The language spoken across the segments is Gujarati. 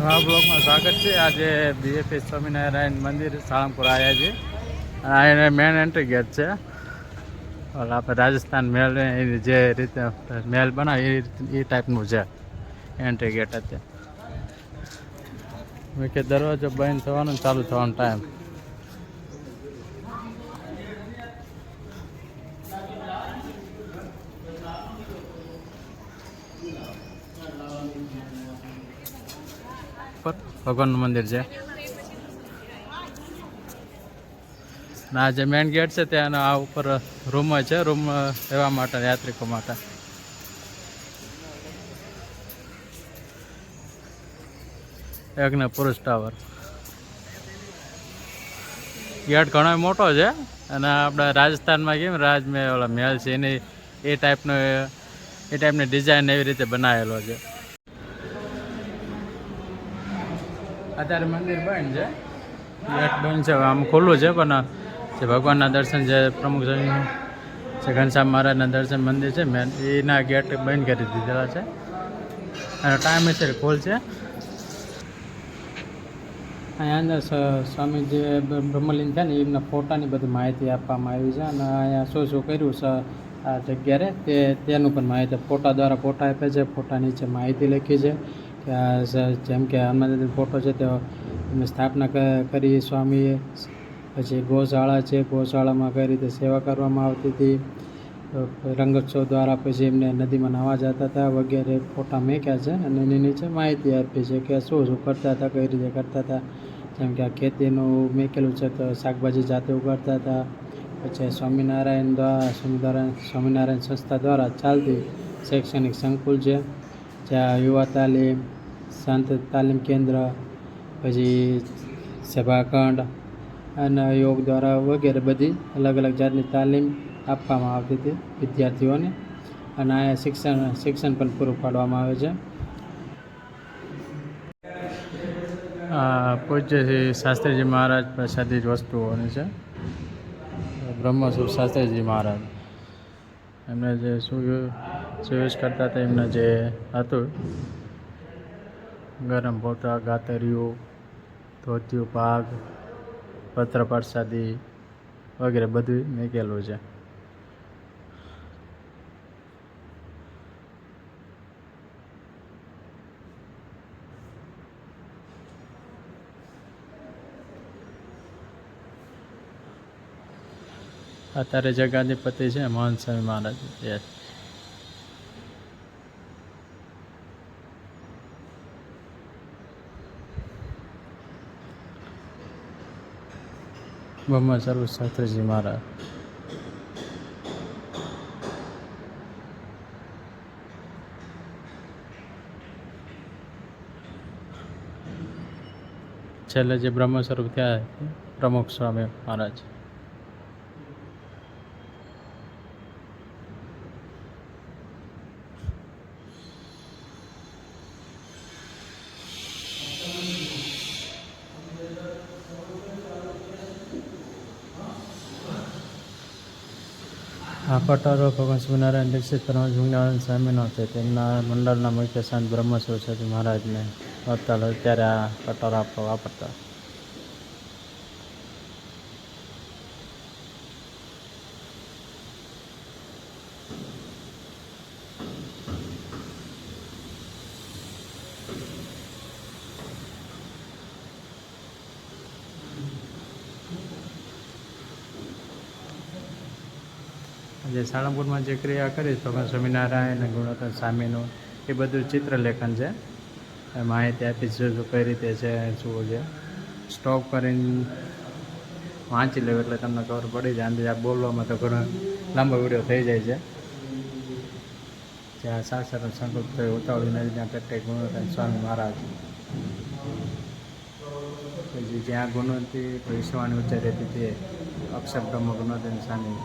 નવા બ્લોગમાં સ્વાગત છે। આજે બીએપી સ્વામિનારાયણ મંદિર સાળંગપુર આવ્યા છીએ। આ એને મેન એન્ટ્રી ગેટ છે। આપણે રાજસ્થાન મહેલ જે રીતે મહેલ બનાવે એ ટાઈપનું છે એન્ટ્રી ગેટ અત્યારે। મેં કે દરવાજો બંધ થવાનો ચાલુ થવાનો ટાઈમ। ભગવાનનું મંદિર છે। આ જે મેઇન ગેટ છે ત્યાં આ ઉપર રૂમ છે, રૂમ રહેવા માટે યાત્રિકો માટે। યજ્ઞ પુરુષ ટાવર ગેટ ઘણો મોટો છે અને આપણે રાજસ્થાનમાં કેમ રાજમહેલ ઓલા મહેલ છે એની એ ટાઈપની ડિઝાઇન એવી રીતે બનાવેલો છે। અત્યારે મંદિર બંધ છે, ગેટ બંધ છે, આમ ખુલ્લું છે પણ જે ભગવાનના દર્શન જે પ્રમુખ જે ઘનશ્યામ મહારાજના દર્શન મંદિર છે મેન એના ગેટ બંધ કરી દીધેલા છે અને ટાઈમ છે ખોલશે। અહીંયા અંદર સ્વામીજી બ્રહ્મલીન છે ને એમના ફોટાની બધી માહિતી આપવામાં આવી છે અને અહીંયા શું શું કર્યું છે આ જગ્યાએ તેનું પણ માહિતી ફોટા દ્વારા ફોટા આપે છે। ફોટા નીચે માહિતી લખી છે કે આ જેમ કે હનુમાનજી ફોટો છે તો એમની સ્થાપના કરી સ્વામીએ। પછી ગૌશાળા છે, ગૌશાળામાં કઈ રીતે સેવા કરવામાં આવતી હતી, રંગોત્સવ દ્વારા પછી એમને નદીમાં નાહવા જતા હતા વગેરે ફોટા મૂક્યા છે અને એની નીચે માહિતી આપી છે કે શું શું કરતા હતા, કઈ રીતે કરતા હતા। જેમ કે આ ખેતીનું મૂકેલું છે તો શાકભાજી જાતે ઉગાડતા હતા। પછી સ્વામિનારાયણ સંસ્થા દ્વારા ચાલતી શૈક્ષણિક સંકુલ છે, જ્યાં યુવા તાલીમ, સંત તાલીમ કેન્દ્ર, પછી સભાખંડ અને યોગ દ્વારા વગેરે બધી અલગ અલગ જાતની તાલીમ આપવામાં આવતી હતી વિદ્યાર્થીઓને અને અહીંયા શિક્ષણ પણ પૂરું પાડવામાં આવે છે। પૂજ્ય શ્રી શાસ્ત્રીજી મહારાજ પ્રસાદિત વસ્તુઓની છે। બ્રહ્મસ્વરૂપ શાસ્ત્રીજી મહારાજ એમને જે સુવેશ કરતા હતા એમને જે હતું ગરમ પોતા, ગાતરિયું, ધોતિયું, પાગ, પત્ર પ્રસાદી વગેરે બધું મૂકેલું છે। અત્યારે જે ગાદીપતિ છે મહંત સ્વામી મહારાજ એ બ્રહ્મસ્વરૂપ શાસ્ત્રીજી મહારાજ છેલ્લે જે બ્રહ્મસ્વરૂપ થયા પ્રમુખ સ્વામી મહારાજ। આ પટારો ભગવાન સ્વામિનારાયણ દીક્ષિત પરમહંસ સ્વામીનો છે। તેમના મંડળના મુખ્ય સંત બ્રહ્મસ્વરૂપ મહારાજને આપતા ત્યારે આ પટારો આપવા વાપરતા। જે સાળંગપુરમાં જે ક્રિયા કરી ભગવાન સ્વામિનારાયણ અને ગુણોત્તમ સ્વામીનું એ બધું ચિત્રલેખન છે, માહિતી આપી છે શું કઈ રીતે છે શું છે। સ્ટોપ કરીને વાંચી લેવું એટલે તમને ખબર પડી જાય। અંદર આ બોલવામાં તો ઘણો લાંબો વિડીયો થઈ જાય છે। જ્યાં સાક્ષર સંકલ્પ થયો ઉતાવળી નદીના તટે ગુણોત્તમ સ્વામી મહારાજ પછી જ્યાં ગુણવંતી વિશ્વાની ઉચ્ચારી હતી તે અક્ષર બ્રહ્મ ગુણોત્તમ સ્વામી।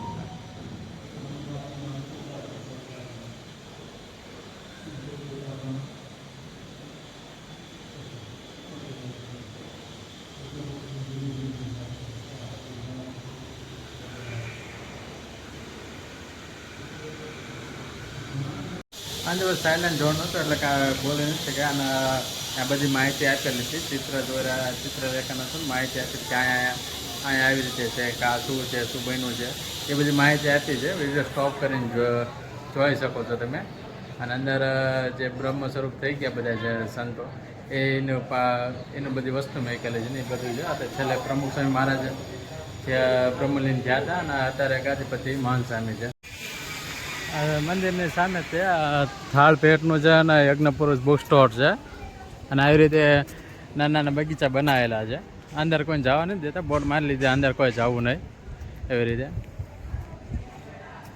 આજે સાયલેન્ટ ઝોન હતો એટલે કે બોલી નથી કે આના આ બધી માહિતી આપેલી હતી, ચિત્ર દ્વારા ચિત્રરેખાના શું માહિતી આપી કે અહીંયા આવી રીતે છે કે આ શું છે, શું બન્યું છે, એ બધી માહિતી આપી છે. વિડીયો સ્ટોપ કરીને જોઈ શકો છો તમે. અને અંદર જે બ્રહ્મ સ્વરૂપ થઈ ગયા બધા જે સંતો એનું બધી વસ્તુ મૂકેલી છે ને એ બધું છે. આ છેલ્લે પ્રમુખ સ્વામી મહારાજ જે બ્રહ્મલીન થયા હતા અને અત્યારે ગાદીપતિ મહાન સ્વામી છે. મંદિરની સામે તે થાળ પેટનું છે અને યજ્ઞપુરુષ બુક સ્ટોર છે. અને આવી રીતે નાના નાના બગીચા બનાવેલા છે. અંદર કોઈ જવા નથી દેતા, બોર્ડ મારી લીધા અંદર કોઈ જવું નહીં એવી રીતે.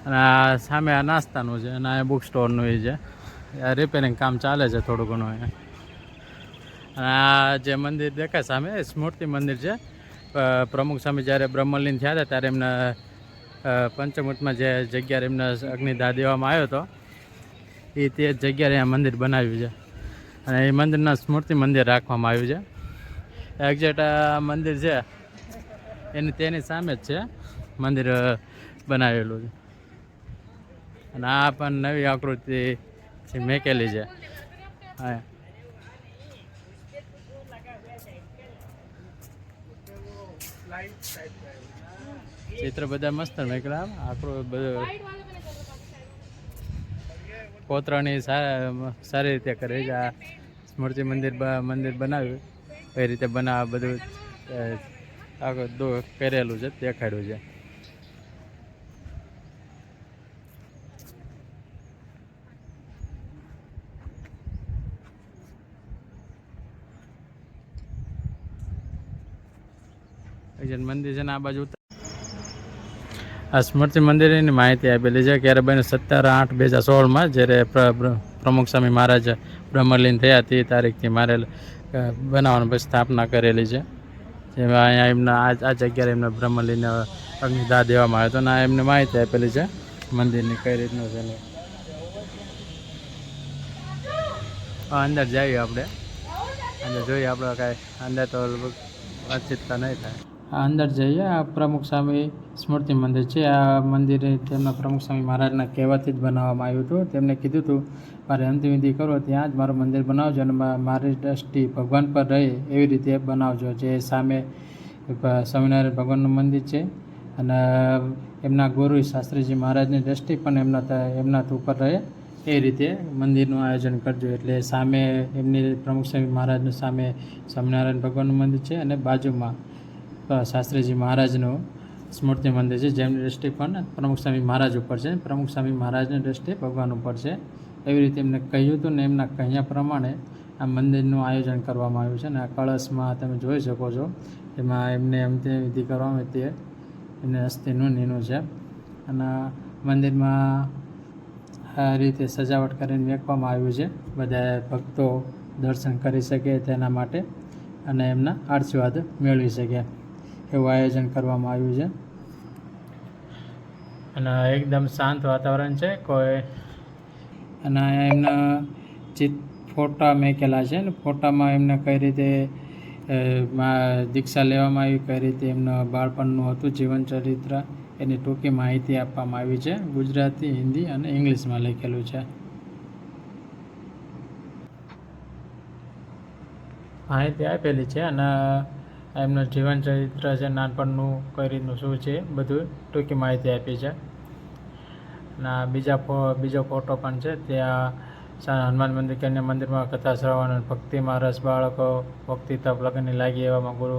અને આ સામે આ નાસ્તાનું છે અને આ બુક સ્ટોરનું એ છે. રિપેરિંગ કામ ચાલે છે થોડું ઘણું અહીંયા. અને આ જે મંદિર દેખાય સામે એ સ્મૃતિ મંદિર છે. પ્રમુખ સ્વામી જ્યારે બ્રહ્મલીન થયા હતા ત્યારે એમના પંચમૃતમાં જે જગ્યાએ એમને અગ્નિદાહ દેવામાં આવ્યો હતો એ તે જગ્યાએ અહીંયા મંદિર બનાવ્યું છે. અને એ મંદિરના સ્મૃતિ મંદિર રાખવામાં આવ્યું છે. એક્ઝેક્ટ આ મંદિર છે તેની સામે જ છે મંદિર બનાવેલું છે. અને આ પણ નવી આકૃતિ મેકેલી છે. હા, ચિત્ર બધા મસ્ત મેકેલા. આકૃતિ બધું કોતરણી સારી રીતે કરે છે. આ સ્મૃતિ મંદિર બનાવ્યું કઈ રીતે બનાવવા બધું આગળ કરેલું છે, દેખાડ્યું છે. મંદિર છે ને આ બાજુ આ સ્મૃતિ મંદિરની માહિતી આપેલી છે. ક્યારે બને 17/8/2016 જ્યારે પ્રમુખ સ્વામી મહારાજ બ્રહ્મલીન થયા તે તારીખથી મારે બનાવવાની પછી સ્થાપના કરેલી છે. જેમાં અહીંયા એમના આ જગ્યાએ એમને બ્રહ્મલીન અગ્નિદાહ દેવામાં આવ્યો હતો અને એમને માહિતી આપેલી છે મંદિરની કઈ રીતનું છે. અંદર જઈએ આપણે, અંદર જોઈએ આપણે કાંઈ અંદર તો વાતચીતતા નહીં થાય. અંદર જઈએ. આ પ્રમુખ સ્વામી સ્મૃતિ મંદિર છે. આ મંદિર તેમના પ્રમુખ સ્વામી મહારાજના કહેવાથી જ બનાવવામાં આવ્યું હતું. તેમને કીધું હતું મારે અંતિમવિધિ કરો ત્યાં જ મારું મંદિર બનાવજો અને મારી દ્રષ્ટિ ભગવાન પર રહે એવી રીતે બનાવજો. જે સામે સ્વામિનારાયણ ભગવાનનું મંદિર છે અને એમના ગુરુ શાસ્ત્રીજી મહારાજની દ્રષ્ટિ પણ એમના ઉપર રહે એ રીતે મંદિરનું આયોજન કરજો. એટલે સામે એમની પ્રમુખ સ્વામી મહારાજનું સામે સ્વામિનારાયણ ભગવાનનું મંદિર છે અને બાજુમાં શાસ્ત્રીજી મહારાજનું સ્મૃતિ મંદિર છે, જેમની દ્રષ્ટિ પણ પ્રમુખ સ્વામી મહારાજ ઉપર છે. પ્રમુખ સ્વામી મહારાજની દ્રષ્ટિ ભગવાન ઉપર છે. એવી રીતે એમને કહ્યું હતું ને એમના કહ્યા પ્રમાણે આ મંદિરનું આયોજન કરવામાં આવ્યું છે. અને આ કળશમાં તમે જોઈ શકો છો એમાં એમને અંતિમવિધિ કરવામાં તે એમને અસ્થિનું નીનું છે. અને મંદિરમાં આ રીતે સજાવટ કરીને મૂકવામાં આવ્યું છે બધા ભક્તો દર્શન કરી શકે તેના માટે અને એમના આશીર્વાદ મેળવી શકે એવું આયોજન કરવામાં આવ્યું છે. અને એકદમ શાંત વાતાવરણ છે. કોઈ અને એમના ફોટા મેકેલા છે ને ફોટામાં એમને કઈ રીતે દીક્ષા લેવામાં આવી, કઈ રીતે એમના બાળપણનું હતું જીવન ચરિત્ર એની ટૂંકી માહિતી આપવામાં આવી છે. ગુજરાતી, હિન્દી અને ઇંગ્લિશમાં લખેલું છે. માહિતી આપેલી છે અને એમનું જીવન ચરિત્ર છે, નાનપણનું કઈ રીતનું શું છે બધું ટૂંકી માહિતી આપી છે. અને બીજો ફોટો પણ છે. ત્યાં હનુમાન મંદિર કે અન્ય મંદિરમાં કથા શ્રવણ અને ભક્તિમાં રસ બાળકો ભક્તિ તપ લગ્નની લાગી એવામાં ગુરુ.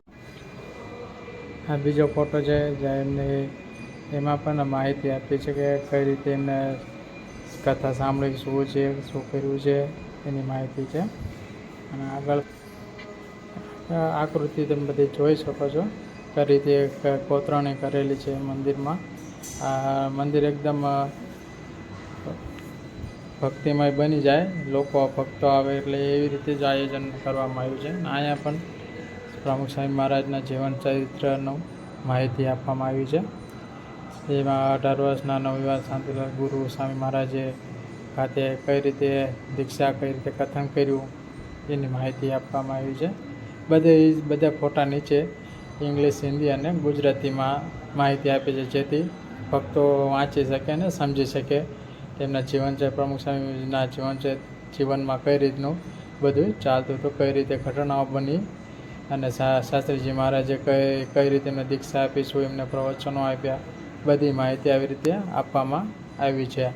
આ બીજો ફોટો છે જ્યાં એમાં પણ માહિતી આપી છે કે કઈ રીતે એમને કથા સાંભળી, શું છે, શું કર્યું છે એની માહિતી છે. અને આગળ આકૃતિ તમે બધી જોઈ શકો છો કઈ રીતે કોતરણી કરેલી છે મંદિરમાં. આ મંદિર એકદમ ભક્તિમય બની જાય, લોકો ભક્તો આવે એટલે એવી રીતે જ આયોજન કરવામાં આવ્યું છે. અહીંયા પણ પ્રમુખ સ્વામી મહારાજના જીવન ચરિત્રનું માહિતી આપવામાં આવી છે. જેમાં 18 વર્ષના નવયુવાન શાંતિલાલ ગુરુ સ્વામી મહારાજે ખાતે કઈ રીતે દીક્ષા, કઈ રીતે કથન કર્યું એની માહિતી આપવામાં આવી છે. બધા ફોટા નીચે ઇંગ્લિશ, હિન્દી અને ગુજરાતીમાં માહિતી આપી છે, જેથી ભક્તો વાંચી શકે અને સમજી શકે તેમના પ્રમુખ સ્વામીના જીવનમાં કઈ રીતનું બધું ચાલતું હતું, કઈ રીતે ઘટનાઓ બની અને શાસ્ત્રીજી મહારાજે કઈ રીતે એમને દીક્ષા આપી, શું એમને પ્રવચનો આપ્યા, બધી માહિતી આવી રીતે આપવામાં આવી છે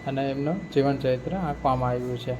અને એમનું જીવન ચરિત્ર આપવામાં આવ્યું છે.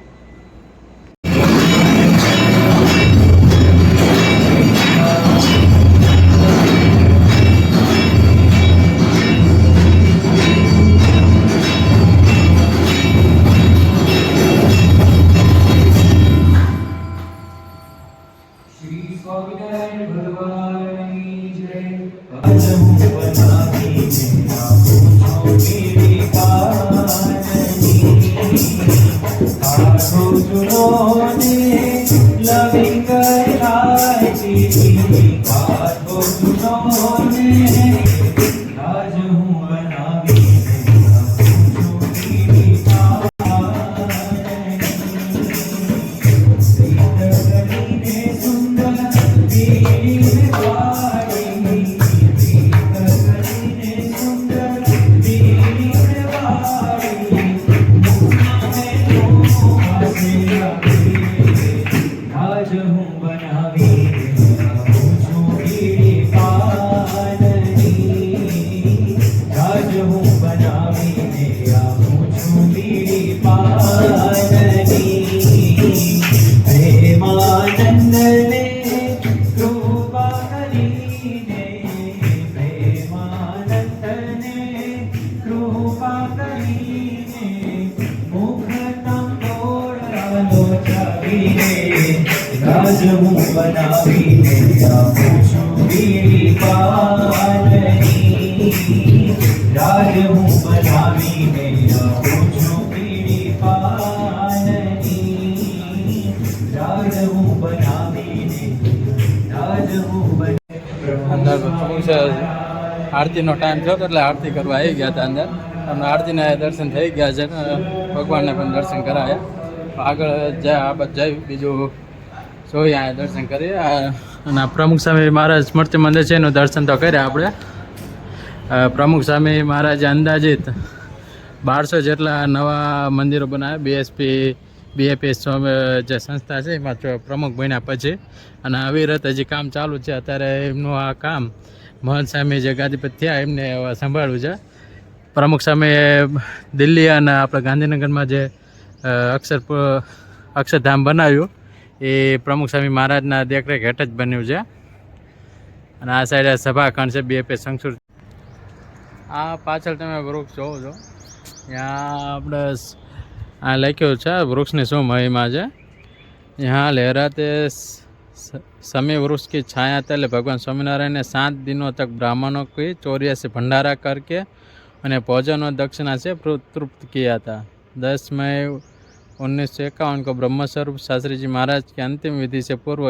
અંદર આરતીનો ટાઈમ થયો હતો એટલે આરતી કરવા આવી ગયા હતા અંદર. અને આરતીના દર્શન થઈ ગયા છે, ભગવાનને પણ દર્શન કરાયા. આગળ જઈ બીજું જોઈએ, અહીંયા દર્શન કરીએ. અને પ્રમુખ સ્વામી મહારાજ સ્મૃતિ મંદિર છે એનું દર્શન તો કર્યા આપણે. પ્રમુખ સ્વામી મહારાજે અંદાજિત 1200 જેટલા નવા મંદિરો બનાવ્યા. બીએપી જે સંસ્થા છે એમાં પ્રમુખ બન્યા પછી, અને અવિરત હજી કામ ચાલુ છે. અત્યારે એમનું આ કામ મહંત સ્વામી જે ગાદીપતિ થયા એમને સંભાળ્યું છે. પ્રમુખ સ્વામીએ દિલ્હી અને આપણે ગાંધીનગરમાં જે અક્ષરધામ બનાવ્યું એ પ્રમુખ સ્વામી મહારાજના દેખરેખ હેઠ જ બન્યું છે. અને આ સાઈડે સભાખંડ છે બીએપી સંસ્કૃત. આ પાછળ તમે વૃક્ષ જોવો છો, ત્યાં આપણે આ લખ્યું છે વૃક્ષની શું મહિમા છે. यहाँ लहराते समय वृक्ष की छाया तले भगवान स्वामीनारायण ने 7 दिनों तक ब्राह्मणों की 84 भंडारा करके उन्हें भोजन और दक्षिणा से तृप्त किया था. 10 मई 1951 को ब्रह्मस्वरूप शास्त्री जी महाराज की अंतिम विधि से पूर्व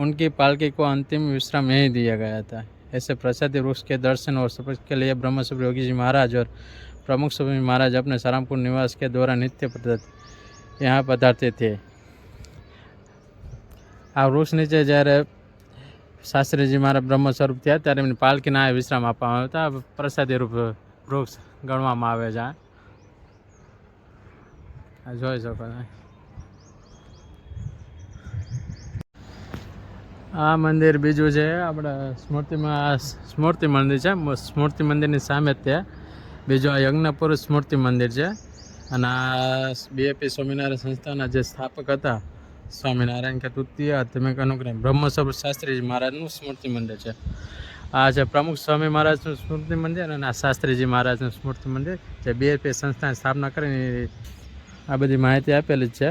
उनकी पालकी को अंतिम विश्राम यहीं दिया गया था. ऐसे प्रसादी वृक्ष के दर्शन और स्पर्श के लिए ब्रह्मस्वरूप योगी जी महाराज और प्रमुख स्वामी महाराज अपने सारामपुर निवास के द्वारा नित्य यहाँ पधारते थे. આ વૃક્ષ નીચે જ્યારે શાસ્ત્રીજી મારા બ્રહ્મ સ્વરૂપ થયા ત્યારે એમની પાલકીના વિશ્રામ આપવામાં આવતા. પ્રસાદી રૂપ વૃક્ષ ગણવામાં આવે છે. જોઈ શકો. આ મંદિર બીજું છે આપણે સ્મૃતિ મંદિર છે. સ્મૃતિ મંદિરની સામે જ ત્યાં બીજું આ યજ્ઞપુરુષ સ્મૃતિ મંદિર છે. અને આ બીએપી સ્વામિનારાયણ સંસ્થાના જે સ્થાપક હતા સ્વામિનારાયણ કે તૃતીય આધ્યાત્મિક અનુગ્રહ બ્રહ્મસ્વરૂપ શાસ્ત્રીજી મહારાજનું સ્મૃતિ મંદિર છે. આ છે પ્રમુખ સ્વામી મહારાજનું સ્મૃતિ મંદિર અને આ શાસ્ત્રીજી મહારાજનું સ્મૃતિ મંદિર, જે બીએપી સંસ્થાની સ્થાપના કરીને આ બધી માહિતી આપેલી જ છે.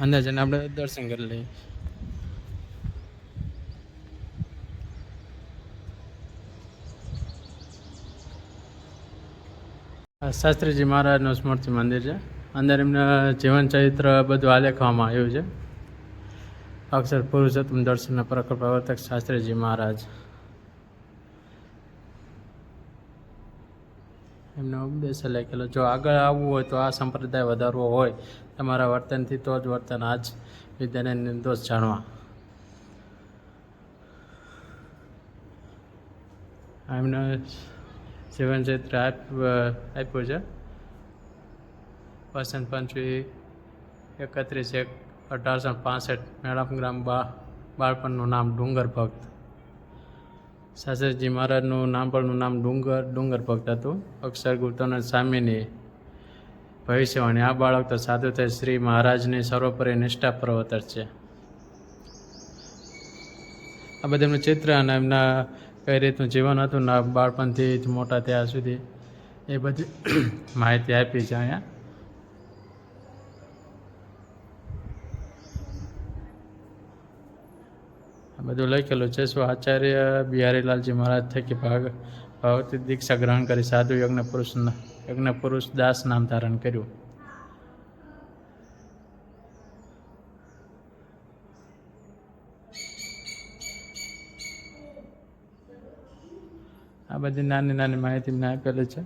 અંદર જઈને આપણે દર્શન કરી લઈએ. શાસ્ત્રીજી મહારાજનું સ્મૃતિ મંદિર છે. અંદર એમના જીવન ચરિત્ર બધું આલેખવામાં આવ્યું છે. અક્ષર પુરુષોત્તમ દર્શનના પ્રખર પ્રવર્તક શાસ્ત્રીજી મહારાજ. એમનો ઉપદેશ લખેલો, જો આગળ આવવું હોય તો આ સંપ્રદાય વધારવો હોય તમારા વર્તનથી, તો જ વર્તન આ જ વિદ્યાને નિર્દોષ જાણવા. એમનો જીવન ચિત્ર આપ્યું છે. વસંત પંચમી 31/1/1865. મેળાપ ગ્રામ બાળપણનું નામ ડુંગર ભક્ત. શાસ્ત્રીજી મહારાજનું નાનપણનું નામ ડુંગર ભક્ત હતું. અક્ષર ગુપ્તોના સ્વામીની ભવિષ્યવાણી. આ બાળક તો સાધુ થઈ શ્રી મહારાજની સર્વોપરી નિષ્ઠા પ્રવર્તક છે. આ બધું એમનું ચિત્ર અને એમના કઈ રીતનું જીવન હતું ને બાળપણથી જ મોટા થયા સુધી એ બધી માહિતી આપી છે અહીંયા. આ બધું લખેલું છે. શું આચાર્ય બિહારીલાલજી મહારાજ થકી ભાગવતી દીક્ષા ગ્રહણ કરી સાધુ યજ્ઞ પુરુષ દાસ નામ ધારણ કર્યું. આ બધી નાની નાની માહિતી મને આપેલી છે.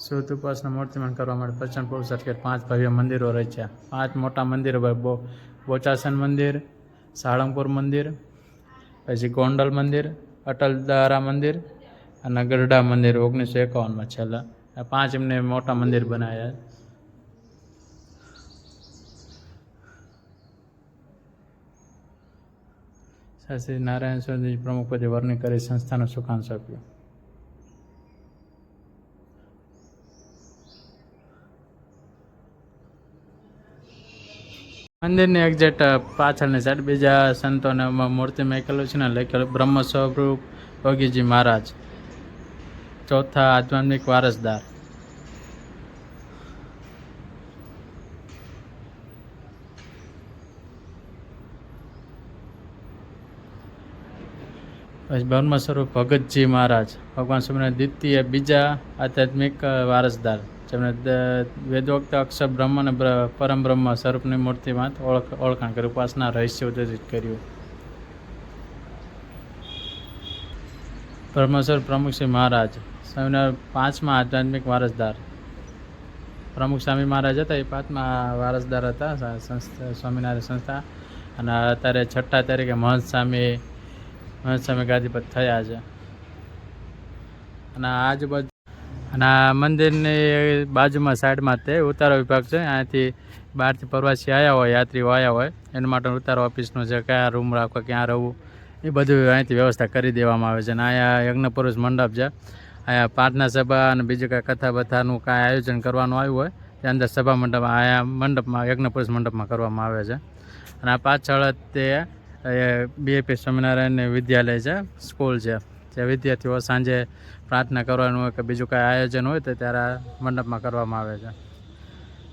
શુદ્ધ ઉપાસના મૂર્તિમાન કરવા માટે પ્રચંડ પુરુષાર્થ 5 ભવ્ય મંદિરો રચ્યા. 5 મોટા મંદિરો, બોચાસન મંદિર, સાળંગપુર મંદિર, પછી ગોંડલ મંદિર, અટલદારા મંદિર અને ગરડા મંદિર 1951માં છેલ્લા. આ 5 એમને મોટા મંદિર બનાવ્યા. શ્રી નારાયણ સ્વામી પ્રમુખ પદે વરણી કરી સંસ્થાનો સુકાંશ આપ્યો. મંદિરની એક્ઝેક્ટ પાછળની સાઈડ બીજા સંતોને મૂર્તિમાં એકલું છે ને લખેલું બ્રહ્મ સ્વરૂપ યોગીજી મહારાજ, ચોથા આધ્યાત્મિક વારસદાર. પછી બ્રહ્મ સ્વરૂપ ભગતજી મહારાજ, ભગવાન સ્વામિનારાયણ દ્વિતીય બીજા આધ્યાત્મિક વારસદાર, જેમણે વેદોક્ત અક્ષર બ્રહ્મ અને પરમ બ્રહ્મ સ્વરૂપની મૂર્તિમાં ઓળખાણ કરી ઉપાસના રહસ્ય ઉદ્દિત કર્યું. બ્રહ્મસ્વરૂપ પ્રમુખશ્રી મહારાજ, સ્વામિનારાયણ 5મા આધ્યાત્મિક વારસદાર. પ્રમુખ સ્વામી મહારાજ હતા એ 5મા વારસદાર હતા સ્વામિનારાયણ સંસ્થા. અને અત્યારે 6ઠ્ઠા તરીકે મહંત સ્વામી ગાદીપત થયા છે. અને આજુબાજુ અને આ મંદિરની બાજુમાં સાઈડમાં તે ઉતારો વિભાગ છે. અહીંયાથી બહારથી પ્રવાસી આવ્યા હોય, યાત્રીઓ આવ્યા હોય એના માટે ઉતારો ઓફિસનું છે, કયા રૂમ રાખવા, ક્યાં રહેવું એ બધું અહીંથી વ્યવસ્થા કરી દેવામાં આવે છે. અને અહીંયા યજ્ઞ પુરુષ મંડપ છે. અહીંયા પ્રાર્થના સભા અને બીજું કાંઈ કથા બથાનું કાંઈ આયોજન કરવાનું આવ્યું હોય તે અંદર સભા મંડપ અહીંયા મંડપમાં યજ્ઞ પુરુષ મંડપમાં કરવામાં આવે છે. અને આ પાછળ તે બીએપી સ્વામિનારાયણ વિદ્યાલય છે, સ્કૂલ છે, જે વિદ્યાર્થીઓ સાંજે પ્રાર્થના કરવાનું હોય કે બીજું કાંઈ આયોજન હોય તો ત્યારે મંડપમાં કરવામાં આવે છે.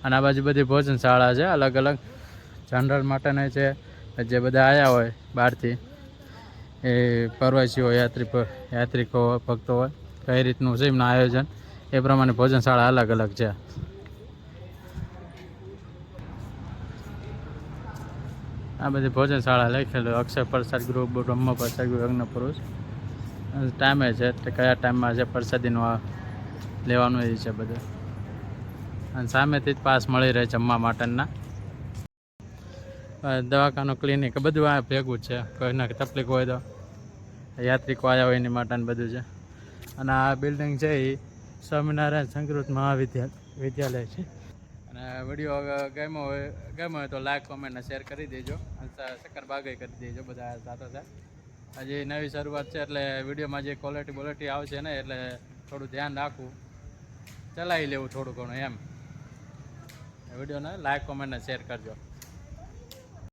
અને આ બાજુ બધી ભોજનશાળા છે, અલગ અલગ જનરલ માટેના છે. જે બધા આવ્યા હોય બહારથી એ પ્રવાસીઓ યાત્રિકો ભક્તો હોય કઈ રીતનું છે એમનું આયોજન એ પ્રમાણે ભોજનશાળા અલગ અલગ છે. આ બધી ભોજનશાળા લખેલું અક્ષર પ્રસાદ ગૃહ, બ્રહ્મ પ્રસાદ ગૃહ, યજ્ઞ પુરુષ. ટાઈમે છે એટલે કયા ટાઈમમાં છે પ્રસાદીનું લેવાનું એ છે બધું. અને સામેથી જ પાસ મળી રહે જમવા માટેના. દવાખાનું, ક્લિનિક બધું આ ભેગું જ છે. કોઈને તકલીફ હોય તો યાત્રિકો આવ્યા હોય એની માટેનું બધું છે. અને આ બિલ્ડિંગ છે એ સ્વામિનારાયણ સંસ્કૃત મહાવિદ્યાલય છે. અને વિડીયો ગમ્યો હોય તો લાઈક, કોમેન્ટ અને શેર કરી દેજો. અને સક્કરબાગે કરી દેજો બધા સાથે. હજી નવી શરૂઆત છે એટલે વિડીયોમાં જે ક્વોલિટી આવશે ને એટલે થોડું ધ્યાન રાખવું, ચલાવી લેવું થોડું ઘણું એમ. વિડીયોને લાઈક, કોમેન્ટ અને શેર કરજો.